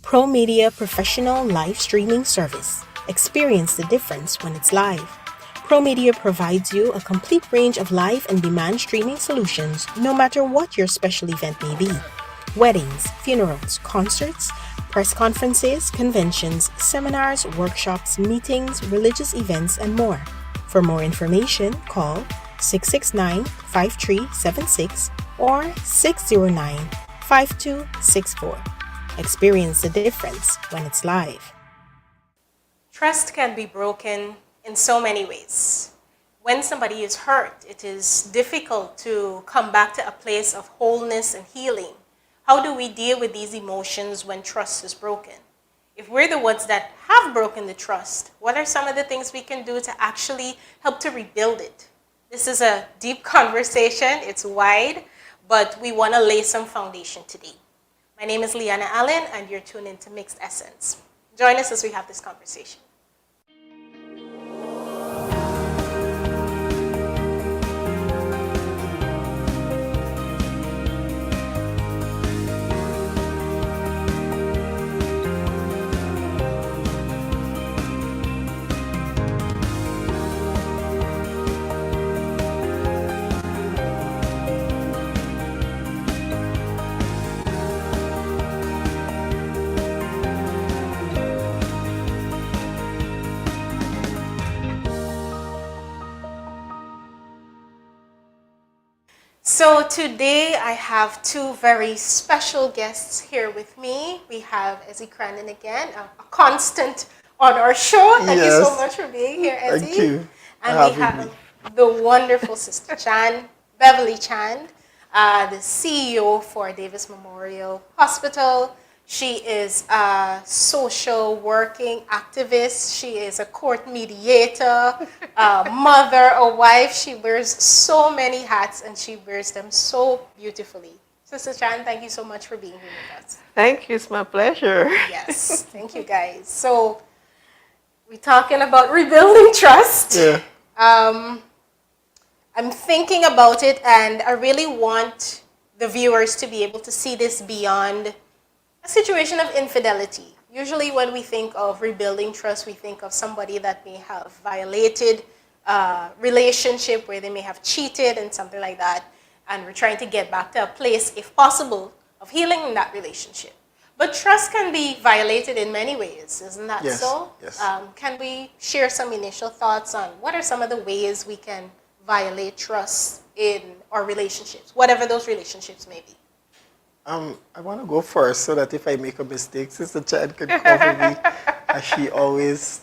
Pro Media Professional Live Streaming Service. Experience the difference when it's live. Pro Media provides you a complete range of live and demand streaming solutions no matter what your special event may be. Weddings, funerals, concerts, press conferences, conventions, seminars, workshops, meetings, religious events, and more. For more information, call 669-5376 or 609-5264. Experience the difference when it's live. Trust can be broken in so many ways. When somebody is hurt, it is difficult to come back to a place of wholeness and healing. How do we deal with these emotions when trust is broken? If we're the ones that have broken the trust, what are some of the things we can do to actually help to rebuild it? This is a deep conversation. It's wide, but we want to lay some foundation today. My name is Liana Allen, and you're tuned into Mixed Essence. Join us as we have this conversation. So today I have two very special guests here with me. We have SE1 again, a constant on our show. Thank you so much for being here, SE. Thank you. And we have the wonderful Sister Chan, Beverly Chan, the CEO for Davis Memorial Hospital. She is a social working activist. She is a court mediator, a mother, a wife. She wears so many hats, and she wears them so beautifully. Sister Chan, thank you so much for being here with us. Thank you. It's my pleasure. Yes, thank you, guys. So we're talking about rebuilding trust. Yeah. I'm thinking about it, and I really want the viewers to be able to see this beyond a situation of infidelity. Usually when we think of rebuilding trust, we think of somebody that may have violated a relationship where they may have cheated and something like that, and we're trying to get back to a place, if possible, of healing in that relationship. But trust can be violated in many ways, isn't that so? Yes. Can we share some initial thoughts on what are some of the ways we can violate trust in our relationships, whatever those relationships may be? I want to go first so that if I make a mistake, Sister Chad can cover me, as she always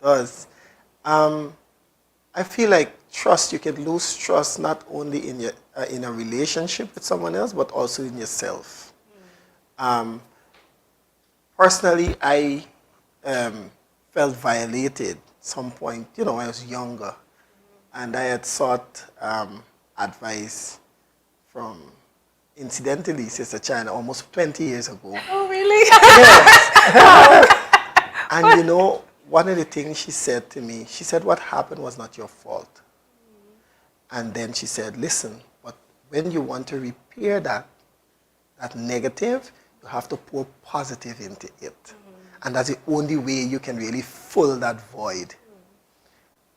does. I feel like trust, you can lose trust not only in your in a relationship with someone else, but also in yourself. Personally, I felt violated some point, when I was younger, and I had sought advice from, incidentally, Sister Chan, almost 20 years ago. Oh, really? Yes. And one of the things she said to me, she said, what happened was not your fault. And then she said, listen, but when you want to repair that negative, you have to pour positive into it. And that's the only way you can really fill that void.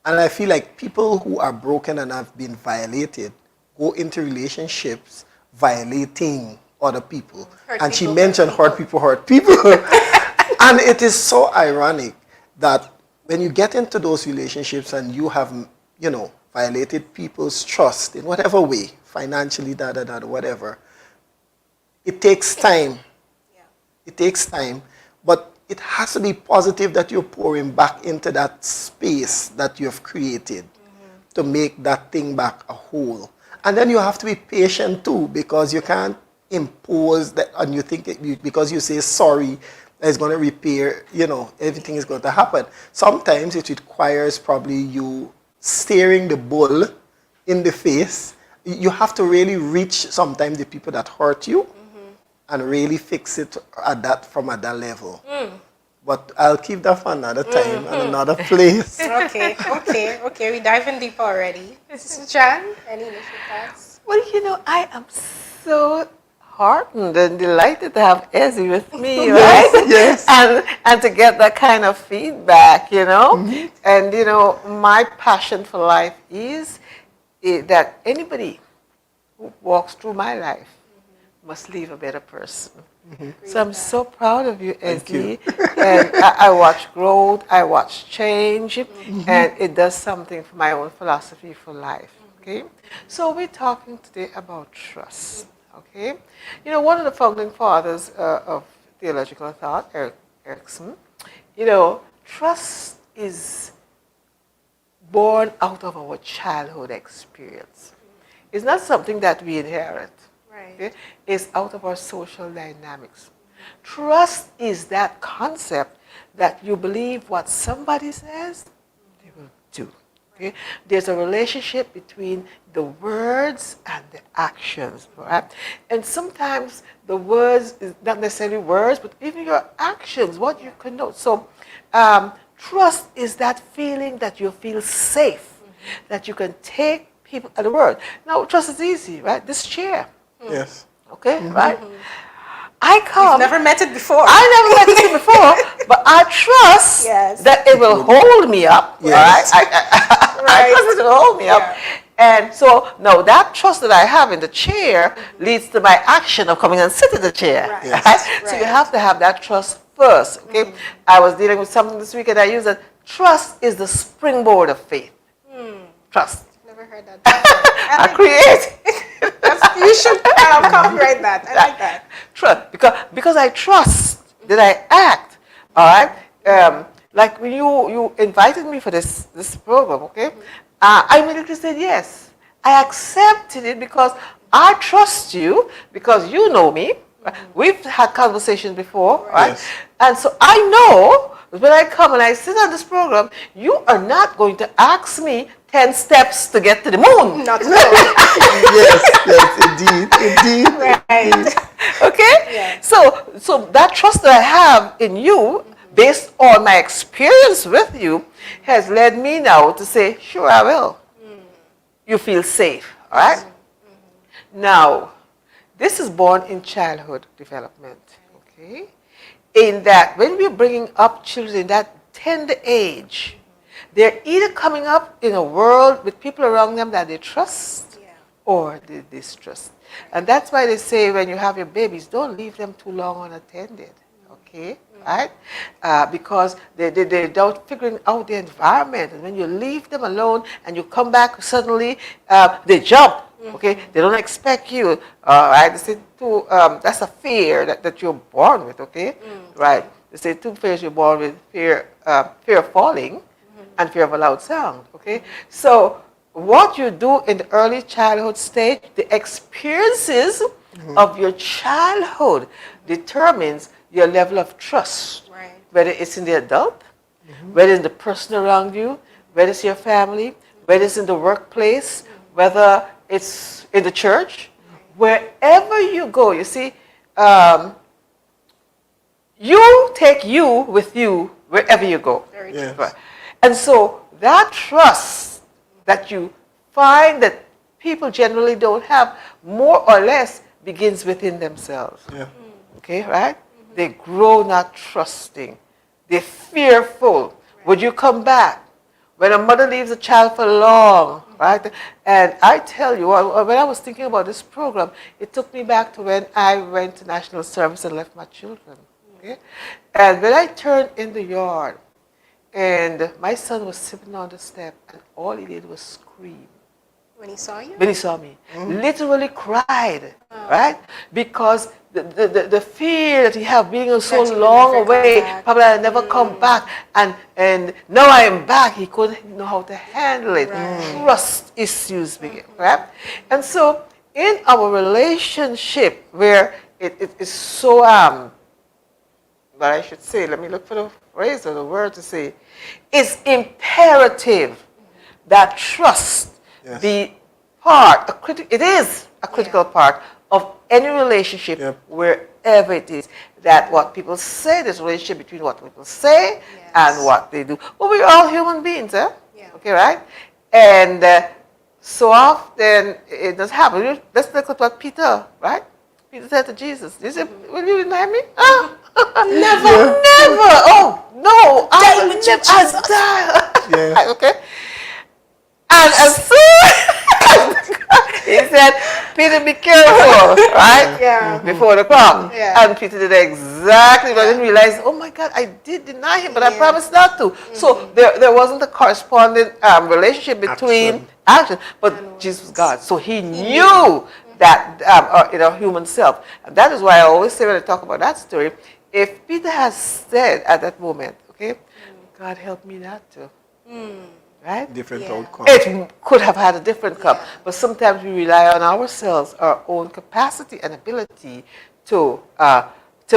And I feel like people who are broken and have been violated go into relationships violating other people. And she mentioned hurt people. And it is so ironic that when you get into those relationships and you have, violated people's trust in whatever way, financially, whatever, it takes time. Yeah. It takes time, but it has to be positive that you're pouring back into that space that you have created to make that thing back a whole. And then you have to be patient too, because you can't impose that, and you think because you say sorry, it's going to repair, everything is going to happen. Sometimes it requires probably you staring the bull in the face. You have to really reach sometimes the people that hurt you and really fix it from that level. But I'll keep that for another time and another place. Okay. We're diving deep already. Sister Chan, any initial thoughts? Well, I am so heartened and delighted to have Ezzy with me, right? Yes. And to get that kind of feedback, you know. And you know, my passion for life is that anybody who walks through my life must leave a better person. So I'm so proud of you, Ezzy. And I watch growth, I watch change, and it does something for my own philosophy for life. Okay, so we're talking today about trust. Okay, you know, one of the founding fathers of theological thought, Erickson, you know, trust is born out of our childhood experience. It's not something that we inherit. Right. Okay? It's out of our social dynamics. Trust is that concept that you believe what somebody says, they will do. Okay? There's a relationship between the words and the actions, right? And sometimes the words is not necessarily words, but even your actions, what you connote. So trust is that feeling that you feel safe, that you can take people at the word. Now, trust is easy, right? This chair. Yes. Okay, right? I come. Never met it before. I never met it before, but I trust Yes. that it will hold me up. Yes. Right? I trust it will hold me up. And so, no, that trust that I have in the chair leads to my action of coming and sit in the chair. Right. Yes. Right? So you have to have that trust first. Okay. I was dealing with something this week and I used that trust is the springboard of faith. Trust. Never heard that before. I create. You should copyright that. I like that. Trust, because I trust that I act. All right. Like when you invited me for this program, okay, I immediately said yes. I accepted it because I trust you because you know me. We've had conversations before, right? Yes. And so I know when I come and I sit on this program, you are not going to ask me 10 steps to get to the moon. Not at all. Yes, indeed. Right. Okay? Yeah. So that trust that I have in you, based on my experience with you, has led me now to say, sure, I will. You feel safe, all right? Now, this is born in childhood development, okay? In that when we're bringing up children in that tender age, they're either coming up in a world with people around them that they trust or they distrust. And that's why they say when you have your babies, don't leave them too long unattended, okay? Right? Because they're out figuring out the environment. And when you leave them alone and you come back suddenly, they jump, okay? They don't expect you, right? They say that's a fear that you're born with, okay? Right? They say two fears you're born with, fear of falling and fear of a loud sound, okay? So what you do in the early childhood stage, the experiences of your childhood determines your level of trust, Right. whether it's in the adult, whether it's the person around you, whether it's your family, whether it's in the workplace, whether it's in the church, wherever you go. You see, you take you with you wherever you go. Very Yes. true. Right. And so that trust that you find that people generally don't have, more or less begins within themselves. Yeah. Okay, right? They grow not trusting. They're fearful. Would you come back? When a mother leaves a child for long, right? And I tell you, when I was thinking about this program, it took me back to when I went to national service and left my children. Okay? And when I turned in the yard, and my son was sitting on the step, and all he did was scream. When he saw you? When he saw me, literally cried, right? Because the fear that he had being so That you would long never come away, back. probably I'd never come back, and now I am back, he couldn't know how to handle it. Right. Trust issues begin, right? And so in our relationship where it is so, but I should say, let me look for the phrase or the word to say, it's imperative that trust Yes. be part, it is a critical part of any relationship, Yep. wherever it is. That what people say, there's a relationship between what people say and what they do. Well, we're all human beings, eh? Yeah. Okay, right? And so often it does happen. Let's look at what Peter, right? Peter said to Jesus, he said, will you deny me? Never. Never. Oh, no. I will never. I die. Yeah. Okay. And as soon he said, Peter, be careful, right? Yeah. Before the crowd. Yeah. And Peter did exactly, but I didn't realize, oh my God, I did deny him, but I promised not to. So there wasn't a corresponding relationship between action, but Jesus was God. So he knew that, human self. And that is why I always say when I talk about that story, if Peter has said at that moment, okay, God help me not to. Right? Different outcome. It could have had a different outcome, but sometimes we rely on ourselves, our own capacity and ability to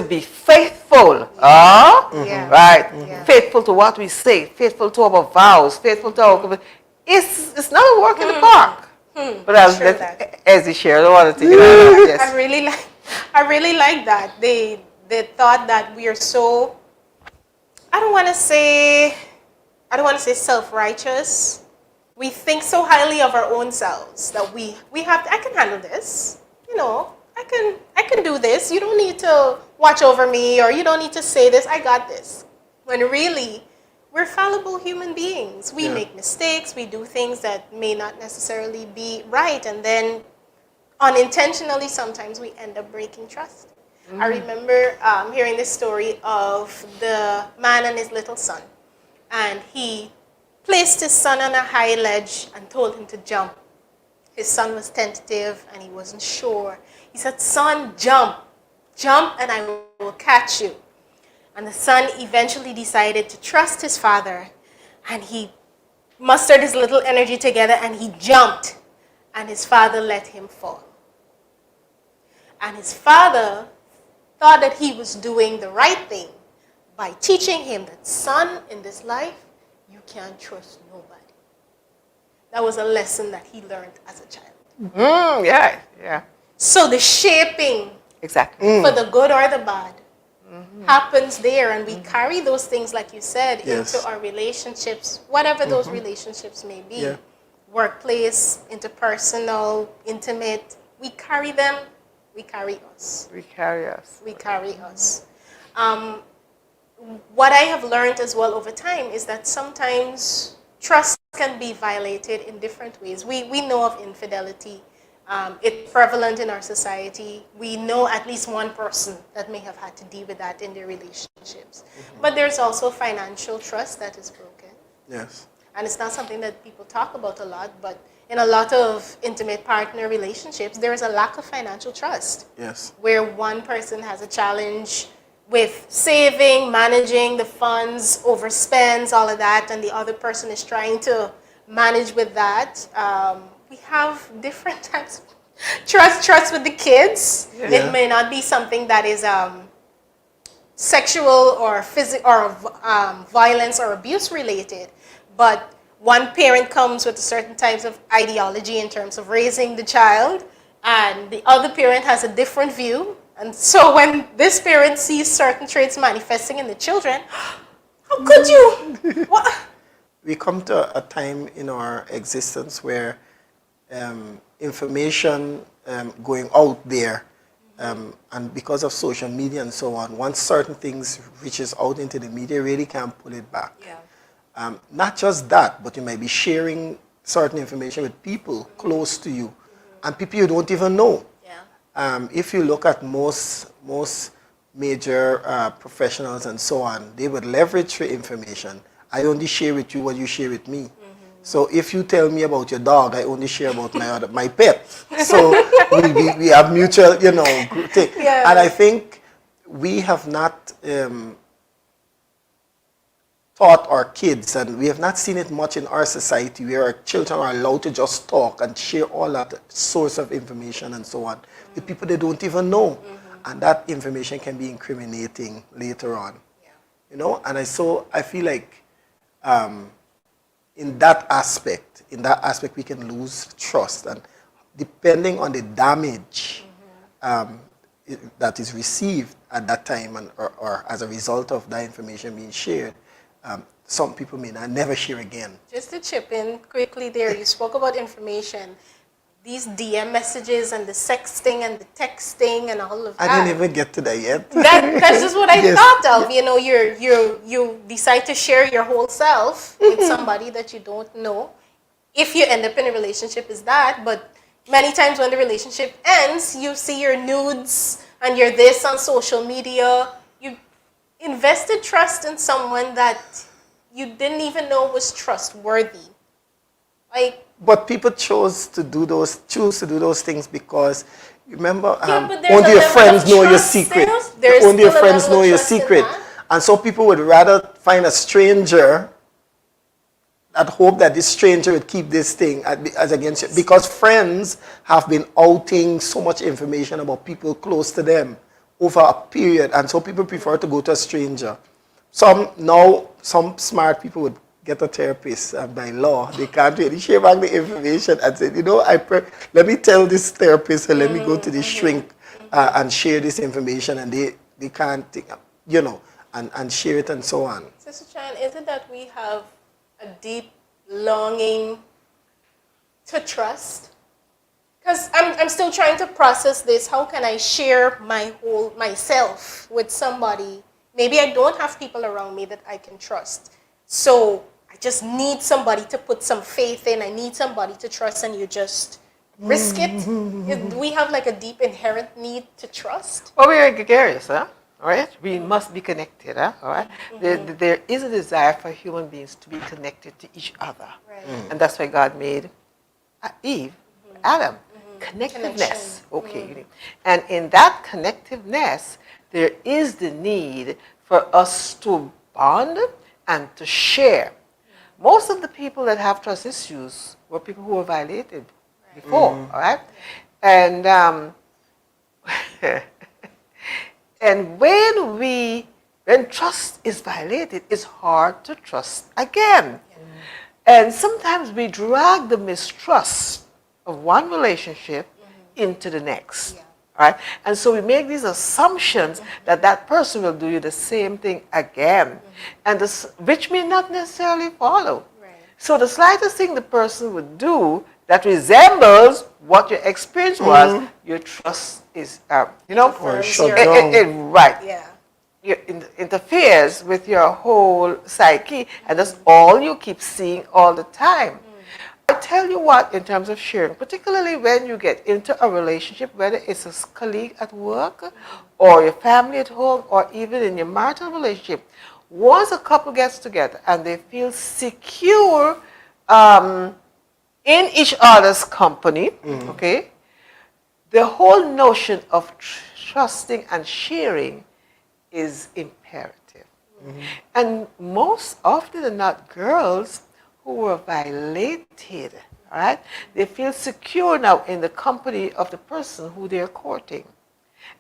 be faithful. Right? Faithful to what we say, faithful to our vows, faithful to our commitment. It's not a walk in the park. But I'll let Ezzy share. I don't want to take it out. Yes. I really like that. They thought that we are so, I don't want to say self-righteous. We think so highly of our own selves that I can handle this. I can do this. You don't need to watch over me, or you don't need to say this. I got this. When really, we're fallible human beings. We make mistakes. We do things that may not necessarily be right. And then unintentionally, sometimes we end up breaking trust. I remember hearing this story of the man and his little son. And he placed his son on a high ledge and told him to jump. His son was tentative and he wasn't sure. He said, son, jump. Jump and I will catch you. And the son eventually decided to trust his father. And he mustered his little energy together and he jumped. And his father let him fall. And his father thought that he was doing the right thing by teaching him that, son, in this life, you can't trust nobody. That was a lesson that he learned as a child. Yeah. So the shaping for the good or the bad happens there, and we carry those things, like you said, into our relationships, whatever those relationships may be. Yeah. Workplace, interpersonal, intimate. We carry them, we carry us. We carry us. We carry us. What I have learned as well over time is that sometimes trust can be violated in different ways. We know of infidelity. It's prevalent in our society. We know at least one person that may have had to deal with that in their relationships. But there's also financial trust that is broken. Yes. And it's not something that people talk about a lot, but in a lot of intimate partner relationships, there is a lack of financial trust. Yes. Where one person has a challenge with saving, managing the funds, overspends, all of that, and the other person is trying to manage with that. We have different types of trust with the kids. Yeah. It may not be something that is sexual or physical or violence or abuse related, but one parent comes with a certain types of ideology in terms of raising the child, and the other parent has a different view. And so when this parent sees certain traits manifesting in the children, how could you? What? We come to a time in our existence where information going out there, and because of social media and so on, once certain things reaches out into the media, really can't pull it back. Yeah. Not just that, but you might be sharing certain information with people close to you, and people you don't even know. If you look at most major professionals and so on, they would leverage your information. I only share with you what you share with me. So if you tell me about your dog, I only share about my pet. So we have mutual, thing. Yeah. And I think we have not taught our kids, and we have not seen it much in our society, where our children are allowed to just talk and share all that source of information and so on with people they don't even know. And that information can be incriminating later on. Yeah. And I feel like in that aspect we can lose trust, and depending on the damage that is received at that time, or as a result of that information being shared, some people may never share again. Just to chip in quickly there, you spoke about information. these DM messages and the sexting and the texting and all of that. I didn't even get to that yet. That's just what I Yes. thought of. You know, you decide to share your whole self with somebody that you don't know. If you end up in a relationship, is that? But many times when the relationship ends, you see your nudes and you're this on social media. You invested trust in someone that you didn't even know was trustworthy. Like, But people choose to do those things because, remember, but there's only a your level friends of know your trust secret. still. There's Only your still a friends level know of your trust in secret. that. And so people would rather find a stranger that hope that this stranger would keep this thing as against you. Because friends have been outing so much information about people close to them over a period. And so people prefer to go to a stranger. Some smart people would get a therapist, and by law, they can't really share back the information and say, you know, let me tell this therapist, and let me go to this shrink and share this information, and they can't, you know, and share it and so on. Sister Chan, is it that we have a deep longing to trust? Because I'm still trying to process this. How can I share my whole myself with somebody? Maybe I don't have people around me that I can trust. So I just need somebody to put some faith in. I need somebody to trust, and you just risk it. Do we have like a deep inherent need to trust? Well, we are gregarious, huh? All right? We must be connected, huh? All right? There is a desire for human beings to be connected to each other. Right. And that's why God made Eve, Adam. Connectiveness. Okay. And in that connectiveness, there is the need for us to bond and to share. Most of the people that have trust issues were people who were violated before, all right? And and when trust is violated, it's hard to trust again. And sometimes we drag the mistrust of one relationship into the next. All right? And so we make these assumptions that that person will do you the same thing again, and which may not necessarily follow. Right. So the slightest thing the person would do that resembles what your experience was, your trust is, you know, Or shut down. right. Yeah. It interferes with your whole psyche, and that's all you keep seeing all the time. I tell you what, in terms of sharing, particularly when you get into a relationship, whether it's a colleague at work or your family at home or even in your marital relationship, once a couple gets together and they feel secure in each other's company, okay, the whole notion of trusting and sharing is imperative. And most often than not, girls who were violated, all right, they feel secure now in the company of the person who they're courting,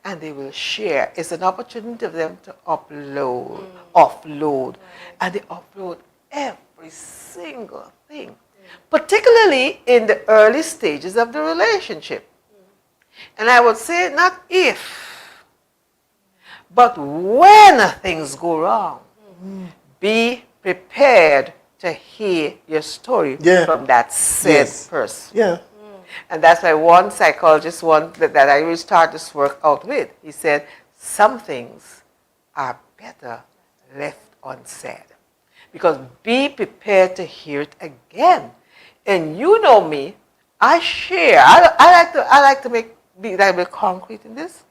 and they will share. It's an opportunity for them to offload, and they offload every single thing, particularly in the early stages of the relationship. And I would say not if, but when things go wrong, be prepared to hear your story from that said person. Yeah. And that's why one psychologist, that I really started this work out with, he said, some things are better left unsaid. Because be prepared to hear it again. And you know me, I share. I like to be a bit concrete in this.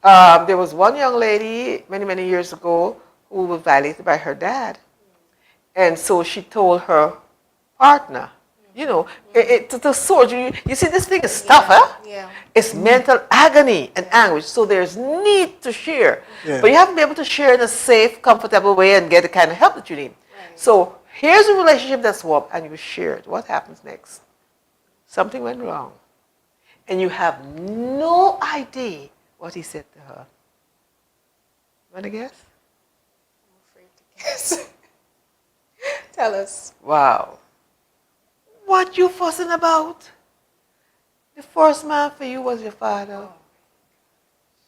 There was one young lady many, many years ago who was violated by her dad. And so she told her partner, you know, to sword. You see, this thing is tough, huh? Yeah. It's mental agony and anguish. So there's need to share. Yeah. But you have to be able to share in a safe, comfortable way and get the kind of help that you need. Right. So here's a relationship that's warm, and you share it. What happens next? Something went wrong. And you have no idea what he said to her. Want to guess? I'm afraid to guess. Tell us. Wow. What you fussing about? The first man for you was your father.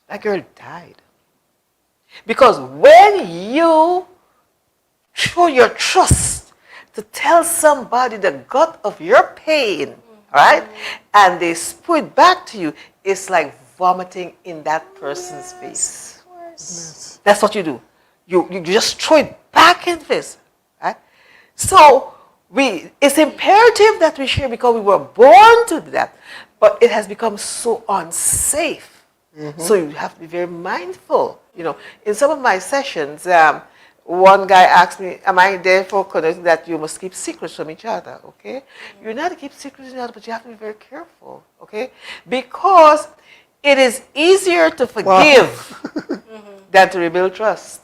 That girl died. Because when you show your trust to tell somebody the gut of your pain, all right? And they spew it back to you. It's like vomiting in that person's face. Of course. That's what you do. You just throw it back in the face, right? So it's imperative that we share because we were born to do that, but it has become so unsafe. So you have to be very mindful. In some of my sessions, one guy asked me, am I therefore connected that you must keep secrets from each other, okay? You're not to keep secrets from each other, but you have to be very careful, okay? Because it is easier to forgive than to rebuild trust.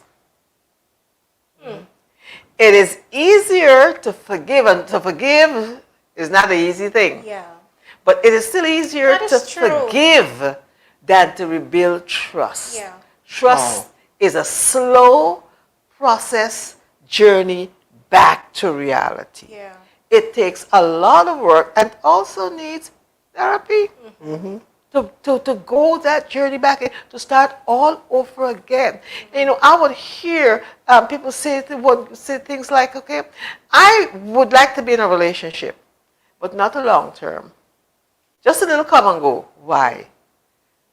It is easier to forgive, and to forgive is not an easy thing. Yeah. But it is still easier That to is true. forgive than to rebuild trust. Yeah. Trust is a slow process journey back to reality. Yeah. It takes a lot of work and also needs therapy to go that journey back and to start all over again. I would hear people say things like, okay, I would like to be in a relationship, but not a long term. Just a little come and go. Why?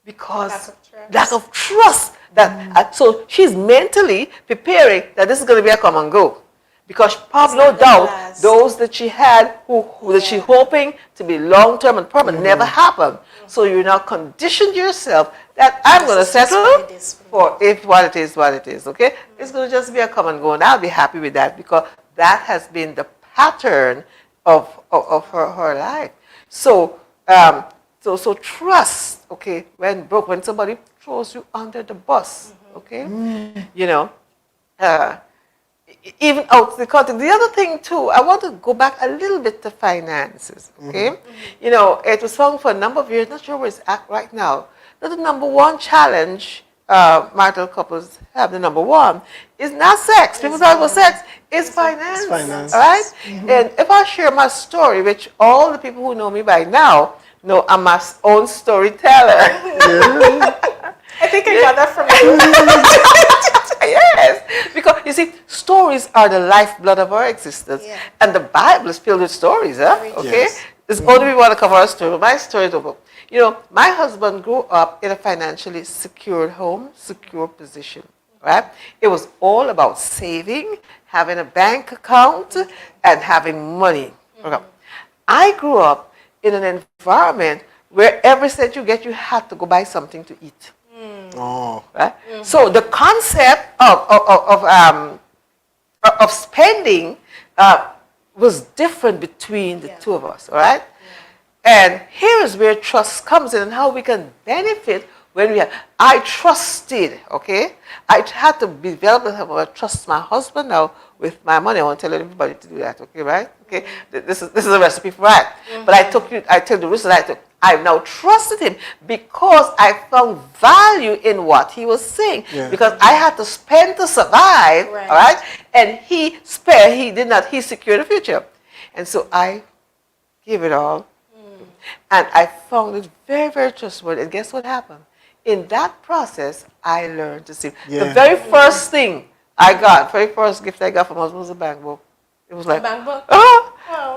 Because lack of trust. So she's mentally preparing that this is going to be a come and go. Because probably no doubt those that she had, that she hoping to be long term and permanent, never happened. So you now conditioned yourself that I'm going to settle for if what it is, okay? It's going to just be a come and go, and I'll be happy with that because that has been the pattern of her life. So trust, okay, when somebody throws you under the bus, okay, even out the context. The other thing too, I want to go back a little bit to finances, okay? It was found for a number of years, not sure where it's at right now, that the number one challenge marital couples have, the number one, is not sex. People talk about sex, it's finance, all right? And if I share my story, which all the people who know me by now know I'm my own storyteller. I think I got that from you. Yes, because you see, stories are the lifeblood of our existence, and the Bible is filled with stories, okay? Yes. It's only we want to cover our story, but my story is over. My husband grew up in a financially secured home, secure position, right? It was all about saving, having a bank account, and having money. Okay. I grew up in an environment where every cent you get, you had to go buy something to eat. Right? So the concept of spending was different between the two of us, all right? And here is where trust comes in and how we can benefit when we have. I trusted, okay? I had to develop a trust my husband now with my money. I won't tell everybody to do that, okay, right? Okay, this is a recipe for that. But I took the risk that I took. I've now trusted him because I found value in what he was saying. Because I had to spend to survive, all right? And he secured the future. And so I gave it all. And I found it very, very trustworthy. And guess what happened? In that process, I learned to see. The very first thing very first gift I got from my husband was a bank book. It was like, bank book?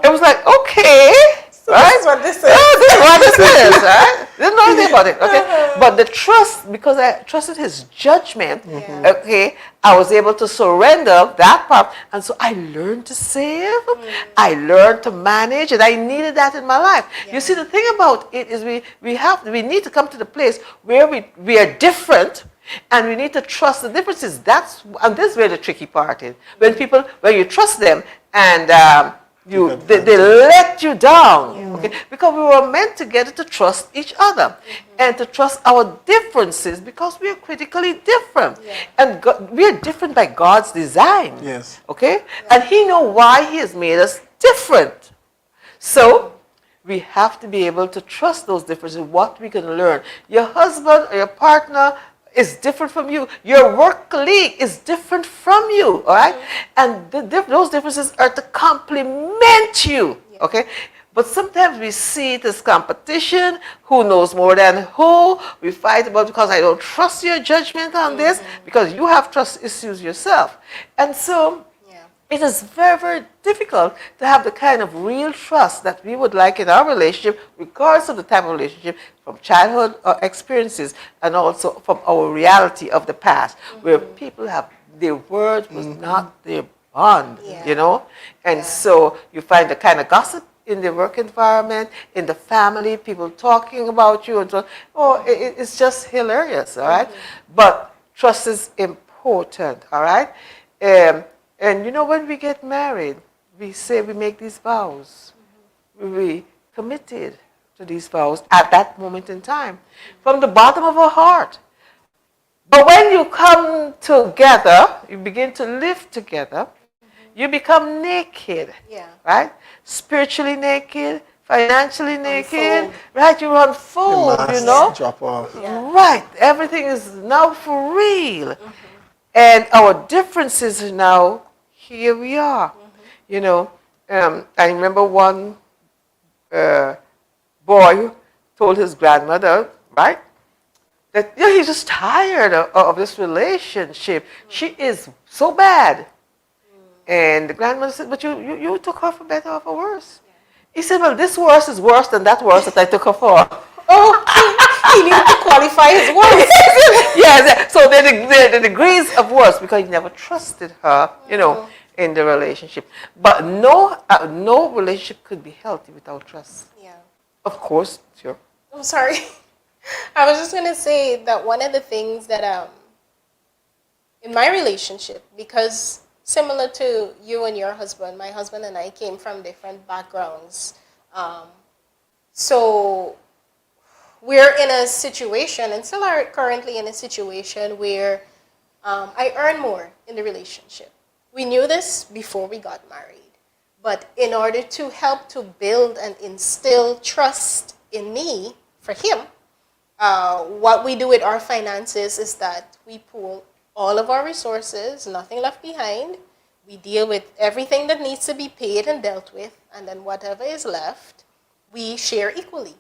It was like, okay. So right? This is what this is. This is what this is, right? Didn't know anything about it, okay? But the trust, because I trusted his judgment, okay, I was able to surrender that part. And so I learned to save, I learned to manage, and I needed that in my life. You see, the thing about it is we need to come to the place where we are different, and we need to trust the differences. And this is where the tricky part is. When you trust them and they let you down, okay? Because we were meant together to trust each other and to trust our differences because we are critically different. And we are different by God's design. Okay? And He knows why He has made us different. So we have to be able to trust those differences, what we can learn. Your husband or your partner is different from you. Your work colleague is different from you, all right? And those differences are to complement you, okay? But sometimes we see it as competition. Who knows more than who? We fight about because I don't trust your judgment on this, because you have trust issues yourself. And so it is very, very difficult to have the kind of real trust that we would like in our relationship, regardless of the type of relationship, from childhood experiences and also from our reality of the past, where people have, their word was not their bond, you know? And so you find the kind of gossip in the work environment, in the family, people talking about you and so on. Oh, it's just hilarious, all right? But trust is important, all right? And you know, when we get married, we say we make these vows. We committed to these vows at that moment in time, from the bottom of our heart. But when you come together, you begin to live together, you become naked, right? Spiritually naked, financially naked, right? You unfold, you know? Drop off. Right. Everything is now for real. And our differences are now, here we are. You know, I remember one boy told his grandmother, right, that he's just tired of this relationship. She is so bad. And the grandmother said, but you took her for better or for worse. He said, well, this worse is worse than that worse that I took her for. Oh, he needed to qualify his worse. Yes, so the degrees of worse, because he never trusted her, you know, in the relationship. But no relationship could be healthy without trust. Yeah. Of course, sure. I'm sorry. I was just going to say that one of the things that in my relationship, because similar to you and your husband, my husband and I came from different backgrounds. So we're in a situation, and still are currently in a situation, where I earn more in the relationship. We knew this before we got married. But in order to help to build and instill trust in me for him, what we do with our finances is that we pool all of our resources, nothing left behind. We deal with everything that needs to be paid and dealt with, and then whatever is left, we share equally.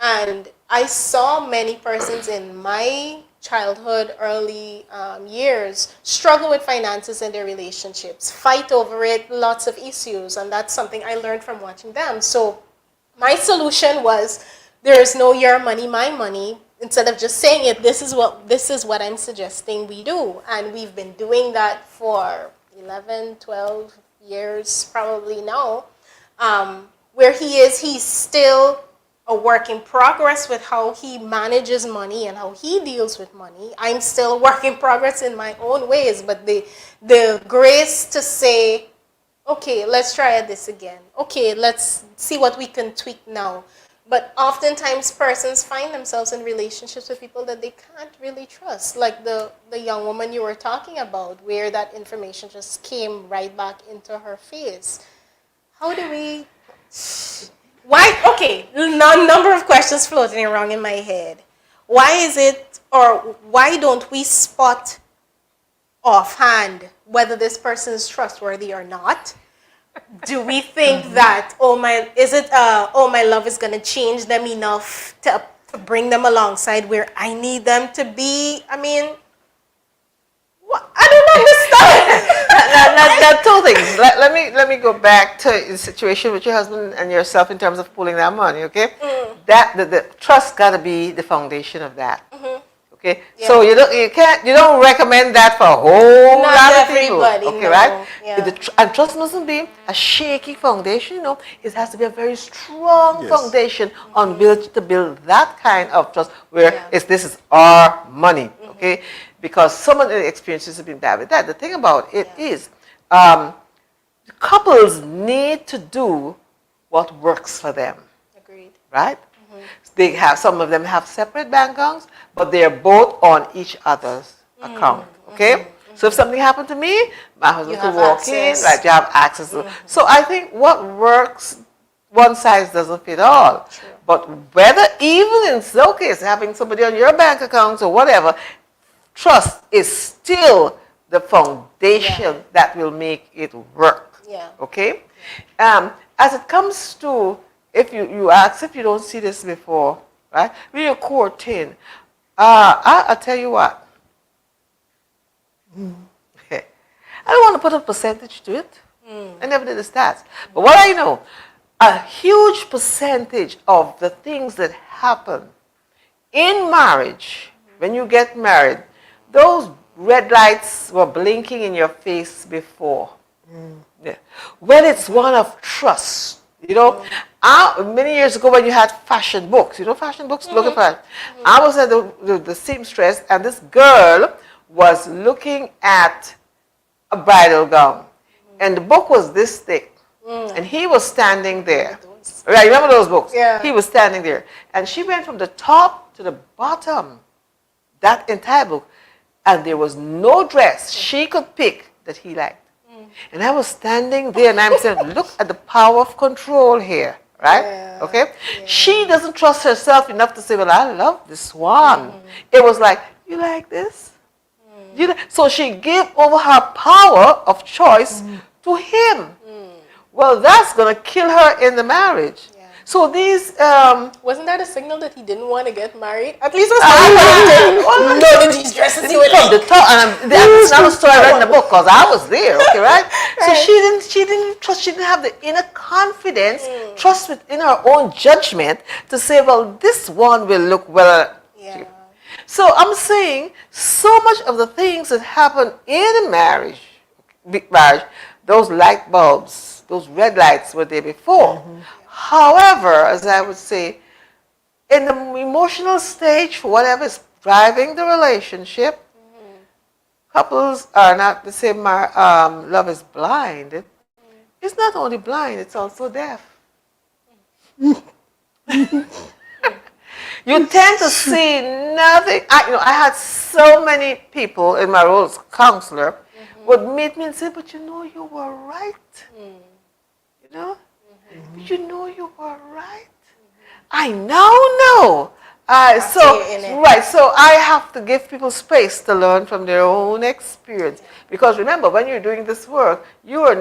And I saw many persons in my childhood, early years, struggle with finances in their relationships, fight over it, lots of issues, and that's something I learned from watching them. So my solution was, there is no your money, my money. Instead of just saying it, this is what I'm suggesting we do. And we've been doing that for 11, 12 years probably now. Where he's still a work in progress with how he manages money and how he deals with money. I'm still a work in progress in my own ways, but the grace to say, okay, let's try this again. Okay, let's see what we can tweak now. But oftentimes persons find themselves in relationships with people that they can't really trust. Like the young woman you were talking about, where that information just came right back into her face. How do we... Why? Okay, number of questions floating around in my head. Why is it, or why don't we spot offhand whether this person is trustworthy or not? Do we think that, my love is going to change them enough to bring them alongside where I need them to be? I mean, I don't understand. Now, two things. Let me go back to the situation with your husband and yourself in terms of pooling that money, okay? That the trust got to be the foundation of that. Okay, so you don't recommend that for a whole lot of people. Okay, no. Right? Yeah. And trust mustn't be a shaky foundation. You know, it has to be a very strong foundation on which to build that kind of trust, where this is our money. Okay, because some of the experiences have been bad with that. The thing about it is, couples need to do what works for them. Agreed. Right? They have, some of them have separate bank accounts, but they're both on each other's account. Okay? So if something happened to me, my husband could walk in, right? You have access to. So I think what works, one size doesn't fit all. True. But whether, even in some case, having somebody on your bank accounts or whatever, trust is still the foundation that will make it work. Yeah. Okay? As it comes to, if you ask if you don't see this before, right? When you're courting, I'll tell you what. I don't want to put a percentage to it. I never did the stats. But what I know, a huge percentage of the things that happen in marriage, when you get married, those red lights were blinking in your face before. Yeah. When it's one of trust, you know, many years ago when you had fashion books, you know, fashion books, looking for, I was at the seamstress, and this girl was looking at a bridal gown, and the book was this thick, and he was standing there. Right, remember those books? Yeah. He was standing there, and she went from the top to the bottom, that entire book, and there was no dress she could pick that he liked. And I was standing there, and I'm saying, look at the power of control here, right? Yeah. Okay? Yeah. She doesn't trust herself enough to say, well, I love this one. It was like, you like this? So she gave over her power of choice to him. Well, that's going to kill her in the marriage. Yeah. So these... wasn't that a signal that he didn't want to get married? At least that's what no, that these dresses he would from the top, and that's another story I read in the book because I was there, okay, right? So she didn't trust, she didn't have the inner confidence, trust within her own judgment to say, well, this one will look well. Yeah. So I'm saying so much of the things that happen in a marriage, big marriage, those light bulbs, those red lights were there before. However, as I would say, in the emotional stage, for whatever is driving the relationship, couples are not the same. Love is blind. It's not only blind; it's also deaf. You tend to see nothing. I had so many people in my role as counselor would meet me and say, "But you know, you were right. You know, but you know, you were right." I now know. So I have to give people space to learn from their own experience. Because remember, when you're doing this work, you're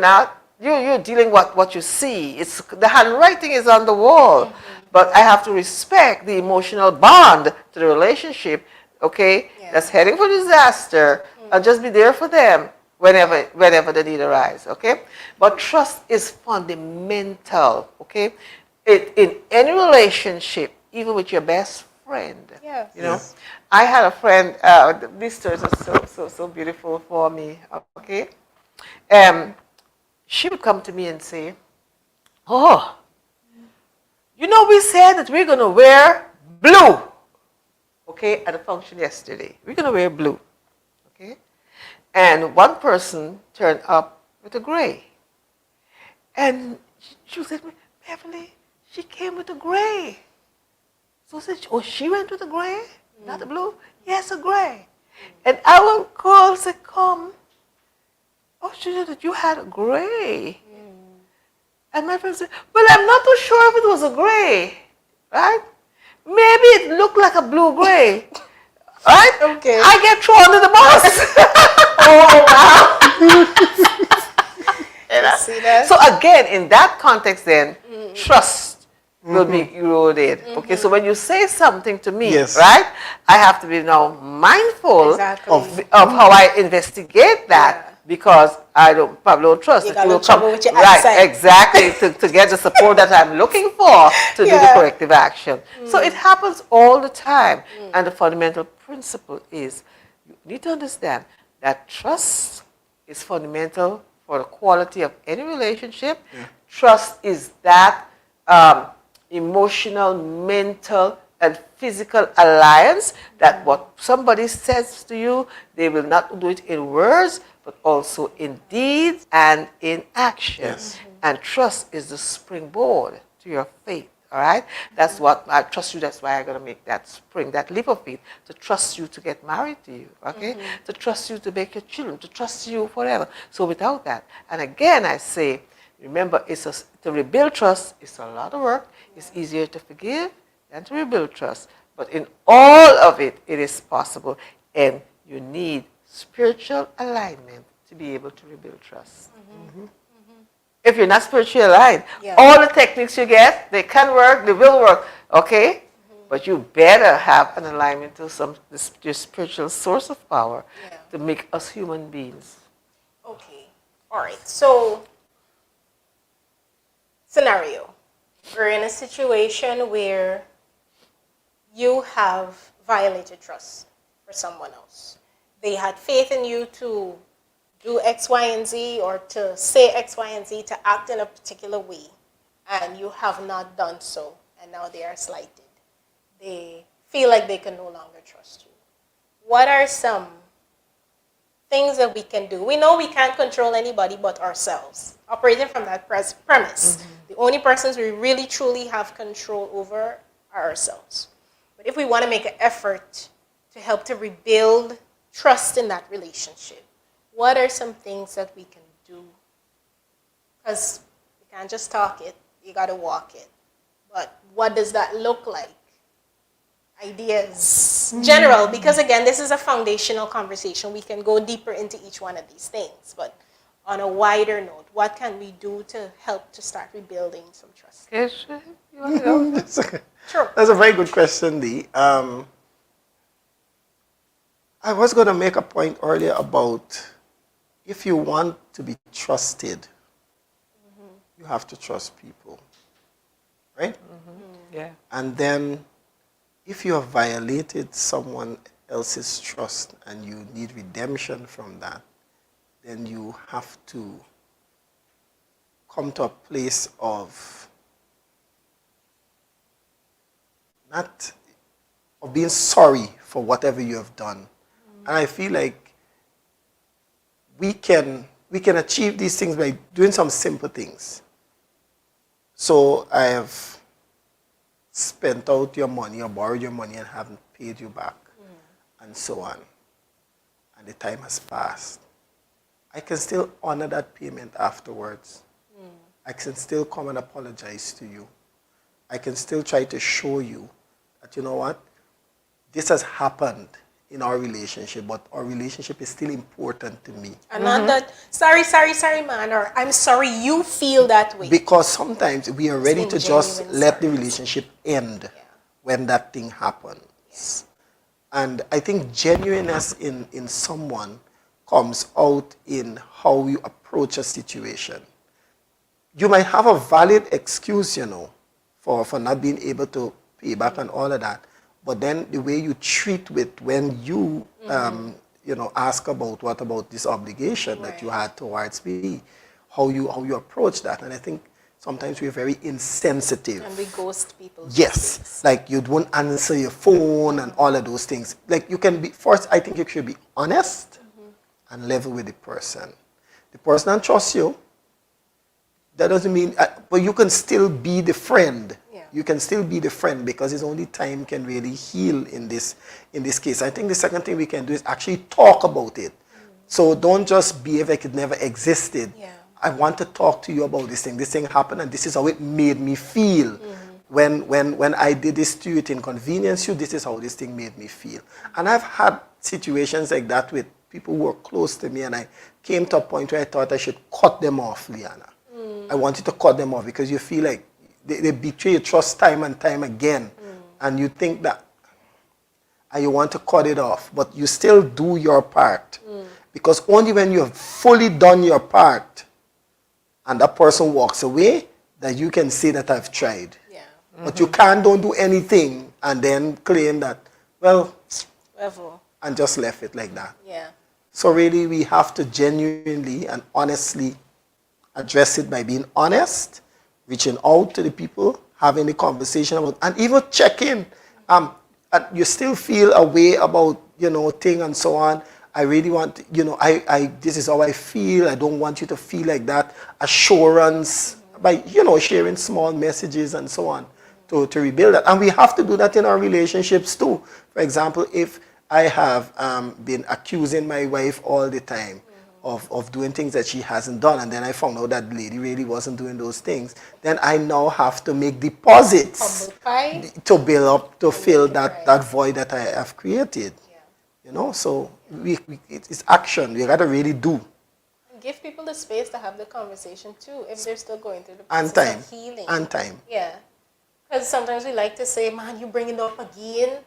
dealing with what you see. It's the handwriting is on the wall. But I have to respect the emotional bond to the relationship, okay, that's heading for disaster, and just be there for them whenever the need arises, okay? But trust is fundamental, okay? In any relationship, even with your best friend, you know. I had a friend, these stories are so beautiful for me, okay? She would come to me and say, "Oh, you know, we said that we're going to wear blue, okay, at a function yesterday. We're going to wear blue, okay? And one person turned up with a gray. And she said, Beverly, she came with a gray." So I said, "Oh, she went with a gray, not a blue?" "Yes, a gray." And I will call and say, "Come. Oh, she said that you had a gray." And my friend said, "Well, I'm not too sure if it was a gray, right? Maybe it looked like a blue-gray, right? Okay. I get thrown under the bus." See that? So again, in that context then, trust will be eroded. Okay, so when you say something to me, right, I have to be now mindful of how I investigate that. Because I probably don't trust that you will come with your right, exactly, to get the support that I'm looking for to do the corrective action. So it happens all the time. And the fundamental principle is you need to understand that trust is fundamental for the quality of any relationship. Trust is that emotional, mental, and physical alliance that what somebody says to you, they will not do it in words, but also in deeds and in action. And trust is the springboard to your faith, all right? That's what I trust you. That's why I'm going to make that spring, that leap of faith, to trust you to get married to you, okay? To trust you to make your children, to trust you forever. So without that, and again I say, remember, to rebuild trust is a lot of work. It's easier to forgive than to rebuild trust. But in all of it, it is possible. And you need spiritual alignment to be able to rebuild trust. If you're not spiritually aligned, all the techniques you get, they can work, they will work, okay? But you better have an alignment to your spiritual source of power to make us human beings. Okay. All right. So, scenario. We're in a situation where you have violated trust for someone else. They had faith in you to do X, Y, and Z, or to say X, Y, and Z, to act in a particular way, and you have not done so, and now they are slighted. They feel like they can no longer trust you. What are some things that we can do? We know we can't control anybody but ourselves, operating from that premise. The only persons we really truly have control over are ourselves. But if we want to make an effort to help to rebuild trust in that relationship, what are some things that we can do? Because you can't just talk it, you got to walk it. But what does that look like? Ideas, general, because again, this is a foundational conversation. We can go deeper into each one of these things, but on a wider note, what can we do to help to start rebuilding some trust? Yes, you want to go? Sure. That's a very good question, Dee. I was going to make a point earlier about if you want to be trusted, you have to trust people, right? Yeah. And then if you have violated someone else's trust and you need redemption from that, then you have to come to a place of being sorry for whatever you have done. And I feel like we can achieve these things by doing some simple things. So I have spent out your money or borrowed your money and haven't paid you back, and so on. And the time has passed. I can still honor that payment afterwards. I can still come and apologize to you. I can still try to show you that, you know what, this has happened in our relationship, but our relationship is still important to me. And not that, sorry, man, or I'm sorry you feel that way. Because sometimes we are ready to just genuine let the sorry. relationship end when that thing happens. And I think genuineness in someone comes out in how you approach a situation. You might have a valid excuse, for not being able to pay back and all of that. But then the way you treat with when you, ask about what about this obligation that you had towards me, how you approach that. And I think sometimes we're very insensitive. And we ghost people. Yes, like you don't answer your phone and all of those things. Like you can be, first I think you should be honest and level with the person. The person don't trust you. That doesn't mean, but you can still be the friend. You can still be the friend because it's only time can really heal in this case. I think the second thing we can do is actually talk about it. So don't just behave like it never existed. I want to talk to you about this thing. This thing happened and this is how it made me feel. When I did this to you, it inconvenienced you, this is how this thing made me feel. And I've had situations like that with people who were close to me, and I came to a point where I thought I should cut them off, Liana. I wanted to cut them off because you feel like they betray your trust time and time again. And you think that, and you want to cut it off, but you still do your part. Because only when you have fully done your part and that person walks away, that you can say that I've tried. But you don't do anything and then claim that, well, and just left it like that. So really we have to genuinely and honestly address it by being honest, reaching out to the people, having the conversation about, and even check in. You still feel a way about, thing and so on. I really want, this is how I feel. I don't want you to feel like that. Assurance by, sharing small messages and so on to rebuild that. And we have to do that in our relationships too. For example, if I have been accusing my wife all the time of doing things that she hasn't done, and then I found out that lady really wasn't doing those things, then I now have to make deposits to build up, to fill that void that I have created. So it's action. We got to really do. Give people the space to have the conversation too, if they're still going through the process of healing. And time. Yeah. Because sometimes we like to say, man, you bring it up again.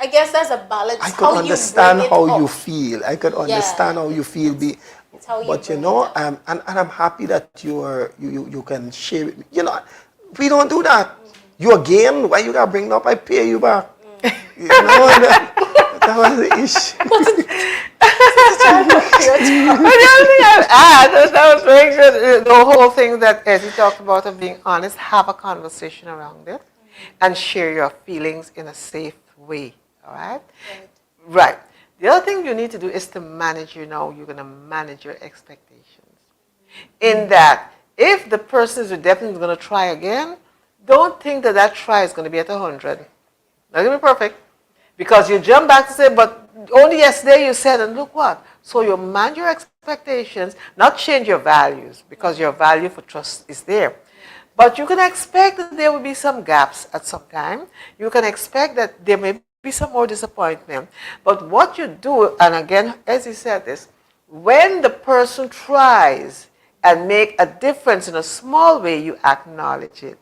I guess there's a balance. I could understand how you feel. I could Yeah. understand how you feel. It's how you But you bring know, it up. and I'm happy that you can share with me. You know, we don't do that. You again, why you gotta bring it up? I pay you back. You know, that was the issue. But the other thing I'd add, that was very good, the whole thing that Ezzy talked about of being honest, have a conversation around it and share your feelings in a safe way, all right? Right. The other thing you need to do is to manage, you're going to manage your expectations. In that, if the person is definitely going to try again, don't think that that try is going to be at 100. Not going to be perfect. Because you jump back to say, but only yesterday you said, and look what. So you manage your expectations, not change your values, because your value for trust is there. But you can expect that there will be some gaps at some time. You can expect that there may be some more disappointment. But what you do, and again, as you said this, when the person tries and make a difference in a small way, you acknowledge it.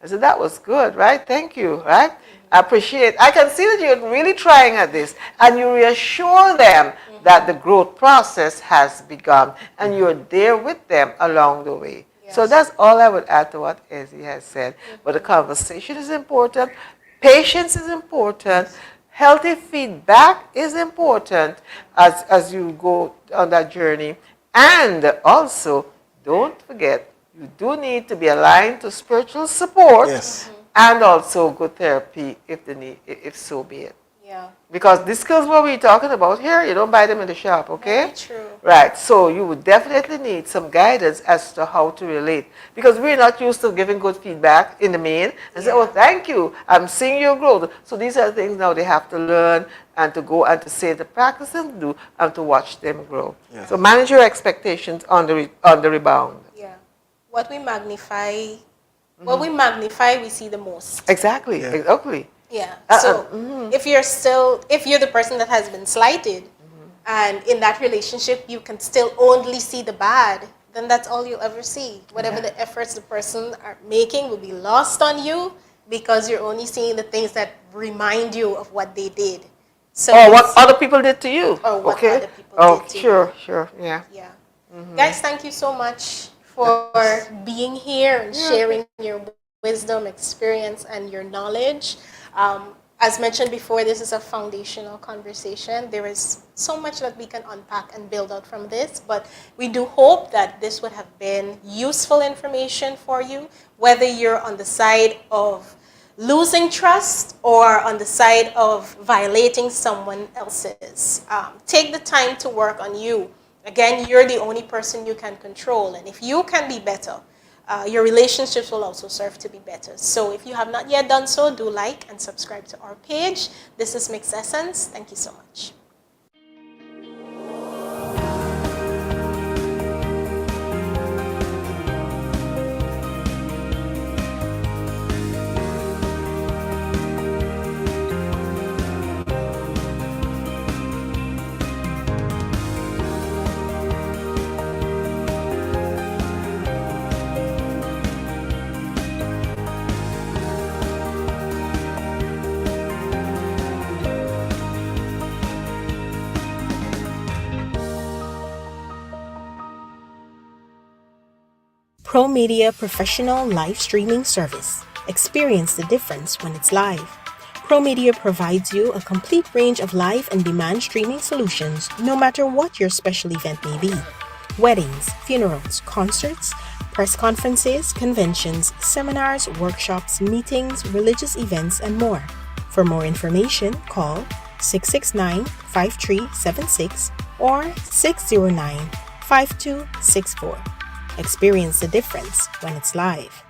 I said, that was good, right? Thank you, right? I appreciate it. I can see that you're really trying at this, and you reassure them that the growth process has begun, and you're there with them along the way. Yes. So that's all I would add to what Ezzy has said. But the conversation is important. Patience is important. Healthy feedback is important as you go on that journey. And also, don't forget, you do need to be aligned to spiritual support. Yes. And also good therapy if so be it. Yeah. Because these skills what we're talking about here, you don't buy them in the shop, okay? Very true. Right. So you would definitely need some guidance as to how to relate. Because we're not used to giving good feedback in the main and say, oh, thank you, I'm seeing your growth. So these are things now they have to learn and to go and to say the practice and do and to watch them grow. Yeah. So manage your expectations on the rebound. Yeah. What we magnify, we see the most. Exactly. Yeah. Exactly. Yeah. So if you're the person that has been slighted, and in that relationship you can still only see the bad, then that's all you'll ever see. Whatever the efforts the person are making will be lost on you because you're only seeing the things that remind you of what they did. So what other people did to you. Or what other people did to you. Sure, yeah. Yeah. Guys, thank you so much for being here and sharing your wisdom, experience, and your knowledge. As mentioned before, this is a foundational conversation. There is so much that we can unpack and build out from this, but we do hope that this would have been useful information for you, whether you're on the side of losing trust or on the side of violating someone else's. Take the time to work on you. Again, you're the only person you can control, and if you can be better, your relationships will also serve to be better. So if you have not yet done so, do like and subscribe to our page. This is Mixed Essence. Thank you so much. Pro Media Professional Live Streaming Service. Experience the difference when it's live. Pro Media provides you a complete range of live and demand streaming solutions no matter what your special event may be. Weddings, funerals, concerts, press conferences, conventions, seminars, workshops, meetings, religious events, and more. For more information, call 669-5376 or 609-5264. Experience the difference when it's live.